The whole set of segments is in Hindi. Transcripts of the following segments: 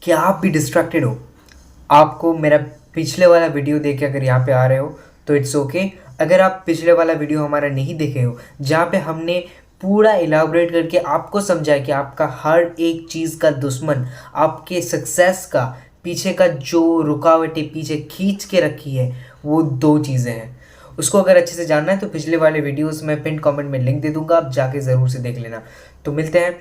क्या आप भी डिस्ट्रैक्टेड हो? आपको मेरा पिछले वाला वीडियो देख के अगर यहाँ पे आ रहे हो तो इट्स ओके। अगर आप पिछले वाला वीडियो हमारा नहीं देखे हो, जहाँ पे हमने पूरा इलाबोरेट करके आपको समझाया कि आपका हर एक चीज़ का दुश्मन आपके सक्सेस का पीछे का जो रुकावटें पीछे खींच के रखी है, वो दो चीज़ें हैं। उसको अगर अच्छे से जानना है तो पिछले वाले वीडियोस में पिन कमेंट में लिंक दे दूंगा, आप जाके ज़रूर से देख लेना। तो मिलते हैं।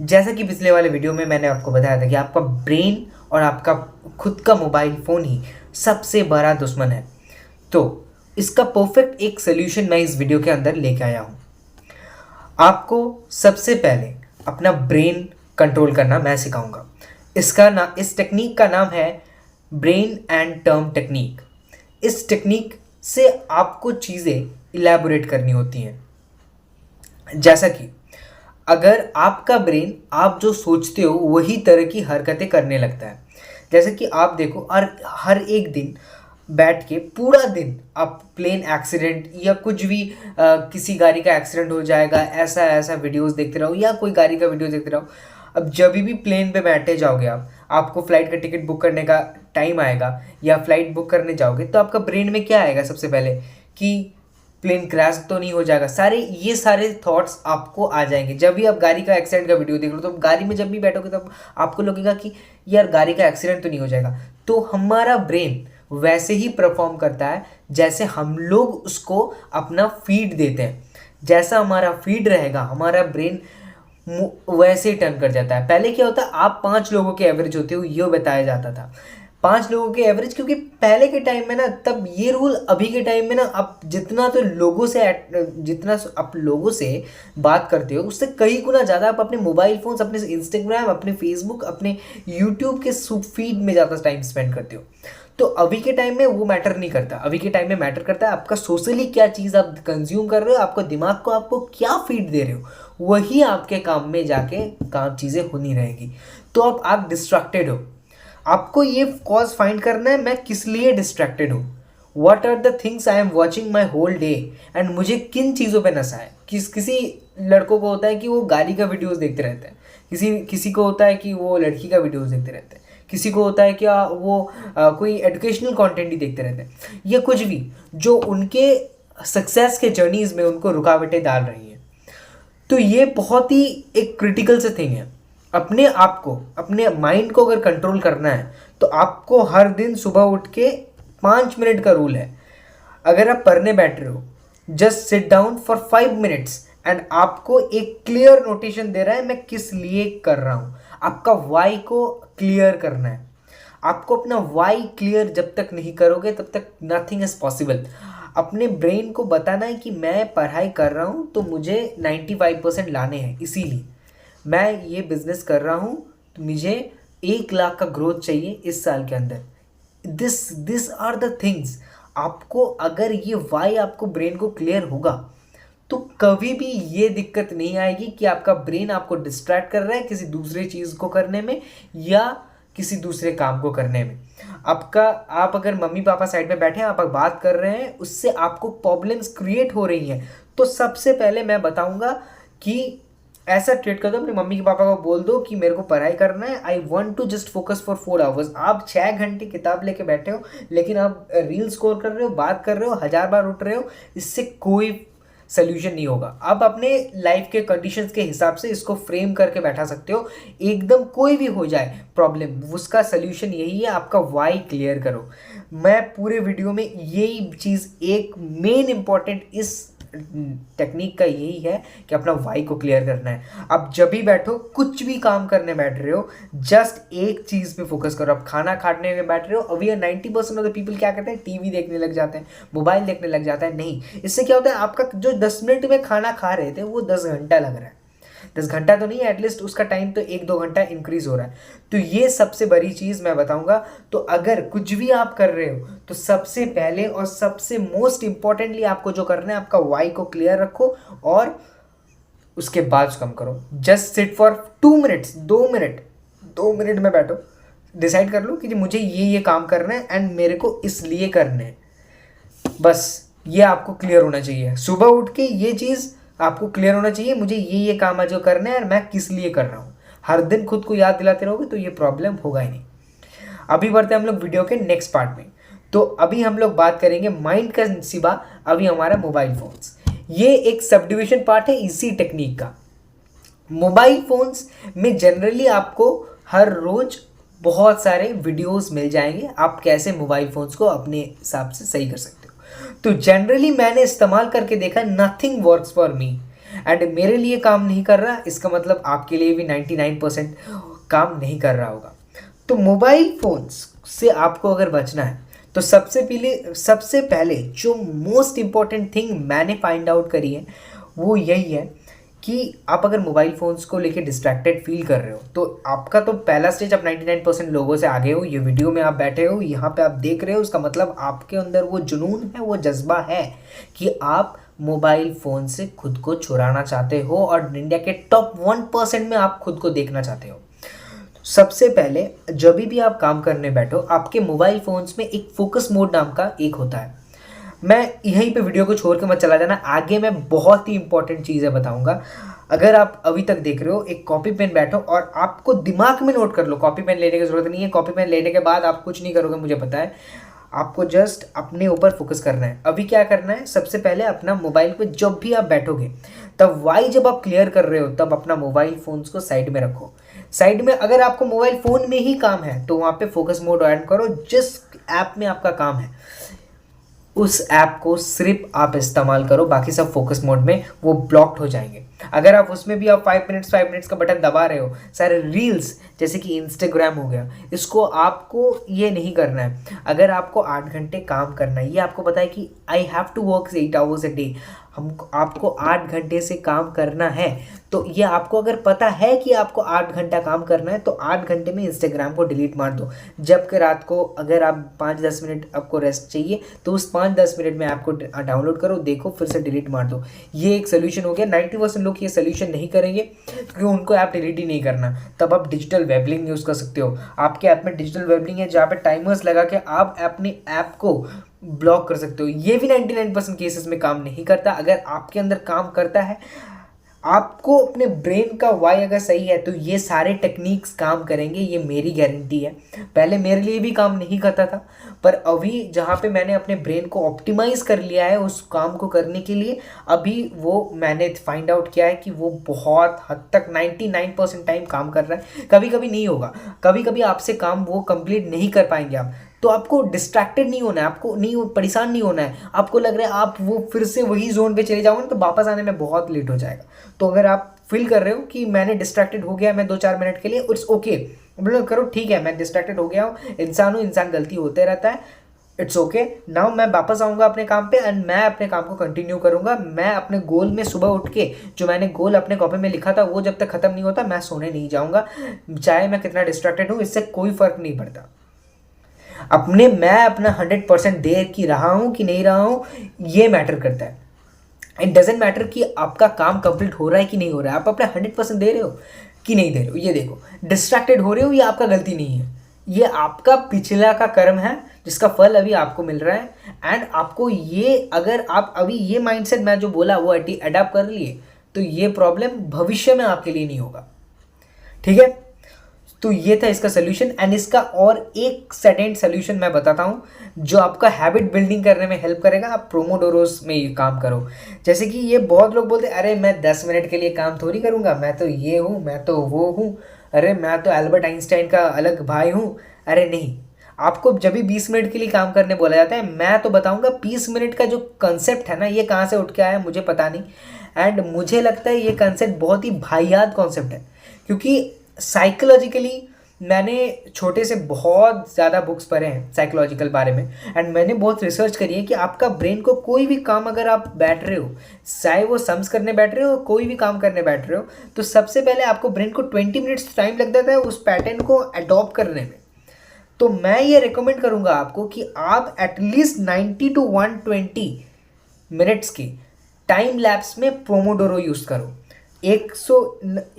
जैसा कि पिछले वाले वीडियो में मैंने आपको बताया था कि आपका ब्रेन और आपका खुद का मोबाइल फ़ोन ही सबसे बड़ा दुश्मन है। तो इसका परफेक्ट एक सोल्यूशन मैं इस वीडियो के अंदर लेके आया हूँ। आपको सबसे पहले अपना ब्रेन कंट्रोल करना मैं सिखाऊंगा। इस टेक्निक का नाम है ब्रेन एंड टर्म टेक्निक। इस टेक्निक से आपको चीज़ें इलेबोरेट करनी होती हैं। जैसा कि अगर आपका ब्रेन आप जो सोचते हो वही तरह की हरकतें करने लगता है। जैसे कि आप देखो, हर एक दिन बैठ के पूरा दिन आप प्लेन एक्सीडेंट या कुछ भी किसी गाड़ी का एक्सीडेंट हो जाएगा, ऐसा ऐसा वीडियोस देखते रहो या कोई गाड़ी का वीडियो देखते रहो। अब जब भी प्लेन पे बैठे जाओगे आपको फ्लाइट का टिकट बुक करने का टाइम आएगा या फ्लाइट बुक करने जाओगे तो आपका ब्रेन में क्या आएगा सबसे पहले कि प्लेन क्रैश तो नहीं हो जाएगा। ये सारे थॉट्स आपको आ जाएंगे जब भी आप गाड़ी का एक्सीडेंट का वीडियो देख लो। तो गाड़ी में जब भी बैठोगे तब आपको लगेगा कि यार गाड़ी का एक्सीडेंट तो नहीं हो जाएगा। तो हमारा ब्रेन वैसे ही परफॉर्म करता है जैसे हम लोग उसको अपना फीड देते हैं। जैसा हमारा फीड रहेगा हमारा ब्रेन वैसे ही टर्न कर जाता है। पहले क्या होता है, आप 5 लोगों के एवरेज होते हो ये बताया जाता था। 5 लोगों के एवरेज, क्योंकि पहले के टाइम में ना, तब ये रूल, अभी के टाइम में ना आप जितना आप लोगों से बात करते हो उससे कई गुना ज़्यादा आप अपने मोबाइल फोन्स, अपने इंस्टाग्राम, अपने फेसबुक, अपने यूट्यूब के फीड में ज़्यादा टाइम स्पेंड करते हो। तो अभी के टाइम में वो मैटर नहीं करता। अभी के टाइम में मैटर करता है आपका सोशली क्या चीज़ आप कंज्यूम कर रहे हो, आपको दिमाग को आपको क्या फीड दे रहे हो, वही आपके काम में जाके काम चीज़ें होनी रहेगी। तो अब आप डिस्ट्रैक्टेड हो, आपको ये कॉज फाइंड करना है मैं किस लिए डिस्ट्रैक्टेड हूँ। What are the things I am watching my whole day, and मुझे किन चीज़ों पे नशा है। किसी लड़कों को होता है कि वो गाड़ी का वीडियोस देखते रहते हैं, किसी को होता है कि वो लड़की का वीडियोस देखते रहते हैं, किसी को होता है कि वो कोई एजुकेशनल कंटेंट ही देखते रहते हैं, या कुछ भी जो उनके सक्सेस के जर्नीज में उनको रुकावटें डाल रही हैं। तो ये बहुत ही एक क्रिटिकल से थिंग है। अपने आप को, अपने माइंड को अगर कंट्रोल करना है तो आपको हर दिन सुबह उठ के 5 मिनट का रूल है। अगर आप पढ़ने बैठ रहे हो, just sit down for 5 minutes and आपको एक क्लियर नोटेशन दे रहा है मैं किस लिए कर रहा हूँ। आपका वाई को क्लियर करना है। आपको अपना वाई क्लियर जब तक नहीं करोगे तब तक नथिंग इज पॉसिबल। अपने ब्रेन को बताना है कि मैं पढ़ाई कर रहा हूँ तो मुझे 95% लाने हैं, इसीलिए मैं ये बिजनेस कर रहा हूँ तो मुझे 1 लाख का ग्रोथ चाहिए इस साल के अंदर। This are the things. आपको अगर ये वाई आपको ब्रेन को क्लियर होगा तो कभी भी ये दिक्कत नहीं आएगी कि आपका ब्रेन आपको डिस्ट्रैक्ट कर रहा है किसी दूसरे चीज़ को करने में या किसी दूसरे काम को करने में। आप अगर मम्मी पापा साइड में बैठे हैं, आप बात कर रहे हैं, उससे आपको प्रॉब्लम्स क्रिएट हो रही हैं, तो सबसे पहले मैं बताऊंगा कि ऐसा ट्रीट कर दो, अपने मम्मी के पापा को बोल दो कि मेरे को पढ़ाई करना है, I want to just focus for 4 hours. आप 6 घंटे किताब लेके बैठे हो लेकिन आप रील स्क्रॉल कर रहे हो, बात कर रहे हो, 1000 बार उठ रहे हो, इससे कोई सोल्यूशन नहीं होगा। आप अपने लाइफ के कंडीशंस के हिसाब से इसको फ्रेम करके बैठा सकते हो। एकदम कोई भी हो जाए प्रॉब्लम, उसका सोल्यूशन यही है, आपका वाई क्लियर करो। मैं पूरे वीडियो में यही चीज़, एक मेन इंपॉर्टेंट इस टेक्निक का यही है कि अपना वाई को क्लियर करना है। अब जब भी बैठो, कुछ भी काम करने बैठ रहे हो, जस्ट एक चीज़ पे फोकस करो। अब खाना खाने में बैठ रहे हो, अभी 90% ऑफ द पीपल क्या करते हैं, टीवी देखने लग जाते हैं, मोबाइल देखने लग जाता है। नहीं, इससे क्या होता है, आपका जो 10 मिनट में खाना खा रहे थे वो 10 घंटा लग रहा है। 10 घंटा तो नहीं, एटलीस्ट उसका टाइम तो 1-2 घंटा इंक्रीज हो रहा है। तो ये सबसे बड़ी चीज़ मैं बताऊंगा। तो अगर कुछ भी आप कर रहे हो तो सबसे पहले और सबसे मोस्ट इंपॉर्टेंटली आपको जो करना है, आपका वाई को क्लियर रखो और उसके बाद कम करो। Just sit for 2 minutes, 2 minute में बैठो, डिसाइड कर लो कि मुझे ये काम करना है एंड मेरे को इसलिए करना है। बस ये आपको क्लियर होना चाहिए। सुबह उठ के ये चीज़ आपको क्लियर होना चाहिए, मुझे ये काम आज जो करना है और मैं किस लिए कर रहा हूँ। हर दिन खुद को याद दिलाते रहोगे तो ये प्रॉब्लम होगा ही नहीं। अभी बढ़ते हैं हम लोग वीडियो के नेक्स्ट पार्ट में। तो अभी हम लोग बात करेंगे माइंड का सिवा अभी हमारा मोबाइल फोन्स। ये एक सब डिविजन पार्ट है इसी टेक्निक का। मोबाइल फोन्स में जनरली आपको हर रोज बहुत सारे वीडियोस मिल जाएंगे, आप कैसे मोबाइल फोन्स को अपने हिसाब से सही कर सकते हो। तो जनरली मैंने इस्तेमाल करके देखा, nothing works for me and मेरे लिए काम नहीं कर रहा, इसका मतलब आपके लिए भी 99% काम नहीं कर रहा होगा। तो मोबाइल फोन्स से आपको अगर बचना है तो सबसे पहले जो मोस्ट इम्पॉर्टेंट थिंग मैंने फाइंड आउट करी है वो यही है कि आप अगर मोबाइल फ़ोन्स को लेके डिस्ट्रैक्टेड फील कर रहे हो तो आपका तो पहला स्टेज, आप 99% लोगों से आगे हो। ये वीडियो में आप बैठे हो, यहाँ पे आप देख रहे हो, उसका मतलब आपके अंदर वो जुनून है, वो जज्बा है कि आप मोबाइल फ़ोन से खुद को छुड़ाना चाहते हो और इंडिया के टॉप 1% में आप खुद को देखना चाहते हो। सबसे पहले जब भी आप काम करने बैठो, आपके मोबाइल फ़ोन्स में एक फोकस मोड नाम का एक होता है। मैं यहीं पे वीडियो को छोड़ के मत चला जाना, आगे मैं बहुत ही इंपॉर्टेंट चीज़ें बताऊंगा। अगर आप अभी तक देख रहे हो, एक कॉपी पेन बैठो और आपको दिमाग में नोट कर लो। कॉपी पेन लेने की ज़रूरत नहीं है, कॉपी पेन लेने के बाद आप कुछ नहीं करोगे, मुझे पता है। आपको जस्ट अपने ऊपर फोकस करना है। अभी क्या करना है, सबसे पहले अपना मोबाइल पे जब भी आप बैठोगे तब वाई जब आप क्लियर कर रहे हो तब अपना मोबाइल फ़ोन्स को साइड में रखो। साइड में अगर आपको मोबाइल फ़ोन में ही काम है तो वहाँ पे फोकस मोड ऑन करो। जिस ऐप में आपका काम है उस ऐप को सिर्फ आप इस्तेमाल करो, बाकी सब फोकस मोड में वो ब्लॉक्ड हो जाएंगे। अगर आप उसमें भी आप 5 मिनट्स का बटन दबा रहे हो, सारे रील्स जैसे कि इंस्टाग्राम हो गया, इसको आपको ये नहीं करना है। अगर आपको 8 घंटे काम करना है, ये आपको पता है कि I have to work 8 hours a day, आपको 8 घंटे से काम करना है, तो ये आपको अगर पता है कि आपको 8 घंटा काम करना है तो 8 घंटे में इंस्टाग्राम को डिलीट मार दो। जबकि रात को अगर आप 5-10 मिनट आपको रेस्ट चाहिए तो उस 5-10 मिनट में आपको डाउनलोड करो, देखो, फिर से डिलीट मार दो। ये एक सोल्यूशन हो गया। 90% लोग ये सोल्यूशन नहीं करेंगे क्योंकि उनको ऐप डिलीट ही नहीं करना। तब आप डिजिटल वेबलिंग यूज़ कर सकते हो। आपके ऐप में डिजिटल वेबलिंग है जहाँ पे टाइमर्स लगा के आप अपने ऐप को ब्लॉक कर सकते हो। ये भी 99% केसेस में काम नहीं करता। अगर आपके अंदर काम करता है, आपको अपने ब्रेन का वाई अगर सही है तो ये सारे टेक्निक्स काम करेंगे, ये मेरी गारंटी है। पहले मेरे लिए भी काम नहीं करता था, पर अभी जहाँ पे मैंने अपने ब्रेन को ऑप्टिमाइज कर लिया है उस काम को करने के लिए, अभी वो मैंने फाइंड आउट किया है कि वो बहुत हद तक 99% टाइम काम कर रहा है। कभी कभी नहीं होगा, कभी कभी आपसे काम वो कंप्लीट नहीं कर पाएंगे आप, तो आपको डिस्ट्रैक्टेड नहीं होना है, आपको नहीं परेशान नहीं होना है। आपको लग रहा है आप वो फिर से वही जोन पे चले जाओगे तो वापस आने में बहुत लेट हो जाएगा। तो अगर आप फील कर रहे हो कि मैंने डिस्ट्रैक्टेड हो गया, मैं 2-4 मिनट के लिए, इट्स ओके, मतलब करो, ठीक है, मैं डिस्ट्रैक्टेड हो गया हूँ, इंसान हूँ, इंसान गलती होते रहता है, इट्स ओके। नाउ मैं वापस आऊँगा अपने काम पे एंड मैं अपने काम को कंटिन्यू करूँगा। मैं अपने गोल में सुबह उठ के जो मैंने गोल अपने कॉपी में लिखा था वो जब तक ख़त्म नहीं होता मैं सोने नहीं जाऊँगा, चाहे मैं कितना डिस्ट्रैक्टेड हूँ, इससे कोई फ़र्क नहीं पड़ता। मैं अपना 100% दे की रहा हूँ कि नहीं रहा हूँ, ये मैटर करता है। इट डजेंट मैटर कि आपका काम कंप्लीट हो रहा है कि नहीं हो रहा है, आप अपना 100% दे रहे हो कि नहीं दे रहे हो। ये देखो, डिस्ट्रैक्टेड हो रहे हो, ये आपका गलती नहीं है, ये आपका पिछला का कर्म है जिसका फल अभी आपको मिल रहा है। एंड आपको ये, अगर आप अभी ये माइंडसेट मैं जो बोला वो अडैप्ट कर लिए तो ये प्रॉब्लम भविष्य में आपके लिए नहीं होगा। ठीक है, तो ये था इसका सोल्यूशन। एंड इसका और एक सेकेंड सोल्यूशन मैं बताता हूँ जो आपका हैबिट बिल्डिंग करने में हेल्प करेगा। आप प्रोमोडोरोस में ये काम करो। जैसे कि ये बहुत लोग बोलते हैं, अरे मैं 10 मिनट के लिए काम थोड़ी करूँगा, मैं तो ये हूँ, मैं तो वो हूँ, अरे मैं तो एल्बर्ट आइंस्टाइन का अलग भाई हूँ। अरे नहीं, आपको जब भी 20 मिनट के लिए काम करने बोला जाता है, मैं तो बताऊँगा 20 मिनट का जो कंसेप्ट है ना, ये कहाँ से उठ के आया मुझे पता नहीं। एंड मुझे लगता है ये कंसेप्ट बहुत ही वाहियात कॉन्सेप्ट है, क्योंकि साइकोलॉजिकली मैंने छोटे से बहुत ज़्यादा बुक्स पढ़े हैं साइकोलॉजिकल बारे में, एंड मैंने बहुत रिसर्च करी है कि आपका ब्रेन को कोई भी काम अगर आप बैठ रहे हो, चाहे वो सम्स करने बैठ रहे हो, कोई भी काम करने बैठ रहे हो, तो सबसे पहले आपको ब्रेन को 20 मिनट्स टाइम लग जाता है उस पैटर्न को अडॉप्ट करने में। तो मैं ये रिकमेंड करूँगा आपको कि आप एटलीस्ट 90 to 120 मिनट्स की टाइम लैप्स में पोमोडोरो यूज़ करो। 100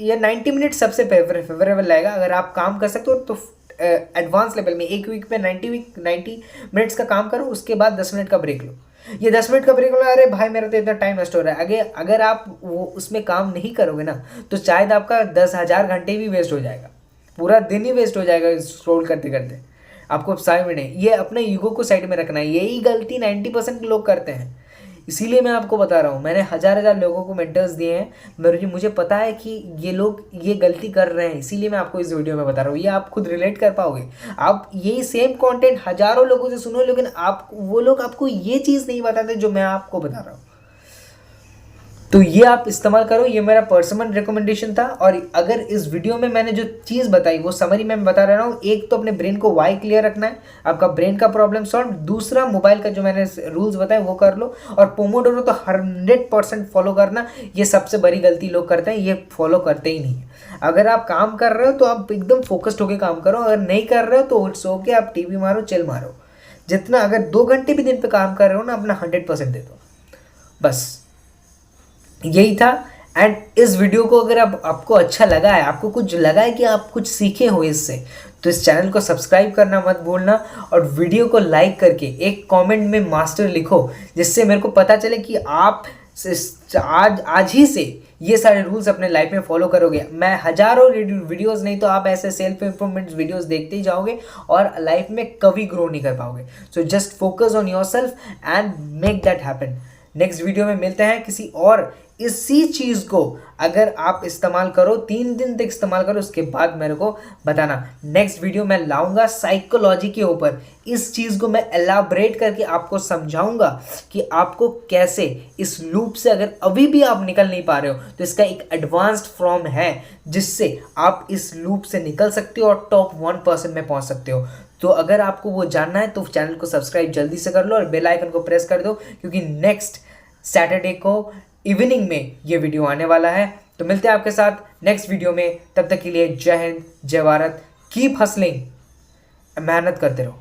या 90 मिनट सबसे फेवरेबल रहेगा। अगर आप काम कर सकते हो तो एडवांस लेवल में एक वीक में 90 मिनट्स का काम करो, उसके बाद 10 मिनट का ब्रेक लो। ये 10 मिनट का ब्रेक बोला, अरे भाई मेरा तो इतना टाइम वेस्ट हो रहा है। अगर आप वो उसमें काम नहीं करोगे ना, तो शायद आपका 10,000 घंटे भी वेस्ट हो जाएगा, पूरा दिन ही वेस्ट हो जाएगा स्क्रॉल करते करते। आपको समझ में नहीं, ये अपने ईगो को साइड में रखना है। यही गलती 90% लोग करते हैं। इसीलिए मैं आपको बता रहा हूँ, मैंने हज़ार लोगों को मेंटर्स दिए हैं, मुझे पता है कि ये लोग ये गलती कर रहे हैं, इसीलिए मैं आपको इस वीडियो में बता रहा हूँ। ये आप खुद रिलेट कर पाओगे। आप यही सेम कंटेंट हज़ारों लोगों से सुनो, लेकिन आप वो लोग आपको ये चीज़ नहीं बताते जो मैं आपको बता रहा हूँ। तो ये आप इस्तेमाल करो, ये मेरा पर्सनल रिकमेंडेशन था। और अगर इस वीडियो में मैंने जो चीज़ बताई वो समरी में बता रहा हूँ, एक तो अपने ब्रेन को वाई क्लियर रखना है, आपका ब्रेन का प्रॉब्लम सॉल्व। दूसरा, मोबाइल का जो मैंने रूल्स बताए वो कर लो। और पोमोडोरो तो 100% फॉलो करना। ये सबसे बड़ी गलती लोग करते हैं, ये फॉलो करते ही नहीं। अगर आप काम कर रहे हो तो आप एकदम फोकस्ड होकर काम करो, अगर नहीं कर रहे हो तो इट्स ओके, आप टीवी मारो, चिल मारो। जितना, अगर 2 घंटे भी दिन पे काम कर रहे हो ना, अपना 100% दे दो, बस यही था। एंड इस वीडियो को अगर आपको अच्छा लगा है, आपको कुछ लगा है कि आप कुछ सीखे हो इससे, तो इस चैनल को सब्सक्राइब करना मत भूलना। और वीडियो को लाइक करके एक कमेंट में मास्टर लिखो, जिससे मेरे को पता चले कि आप आज ही से ये सारे रूल्स अपने लाइफ में फॉलो करोगे। मैं हज़ारों वीडियोस नहीं तो आप ऐसे सेल्फ इम्प्रूवमेंट वीडियोस देखते ही जाओगे और लाइफ में कभी ग्रो नहीं कर पाओगे। So just focus on yourself and make that happen. Next video में मिलते हैं किसी और। इसी चीज़ को अगर आप इस्तेमाल करो, 3 दिन तक इस्तेमाल करो, उसके बाद मेरे को बताना। नेक्स्ट वीडियो मैं लाऊंगा साइकोलॉजी के ऊपर। इस चीज़ को मैं एलाबरेट करके आपको समझाऊंगा कि आपको कैसे इस लूप से, अगर अभी भी आप निकल नहीं पा रहे हो, तो इसका एक एडवांस्ड फॉर्म है जिससे आप इस लूप से निकल सकते हो और टॉप 1% में पहुंच सकते हो। तो अगर आपको वो जानना है तो चैनल को सब्सक्राइब जल्दी से कर लो और बेल आइकन को प्रेस कर दो, क्योंकि नेक्स्ट सैटरडे को इवनिंग में ये वीडियो आने वाला है। तो मिलते हैं आपके साथ नेक्स्ट वीडियो में। तब तक के लिए जय हिंद, जय भारत, कीप हसलिंग, मेहनत करते रहो।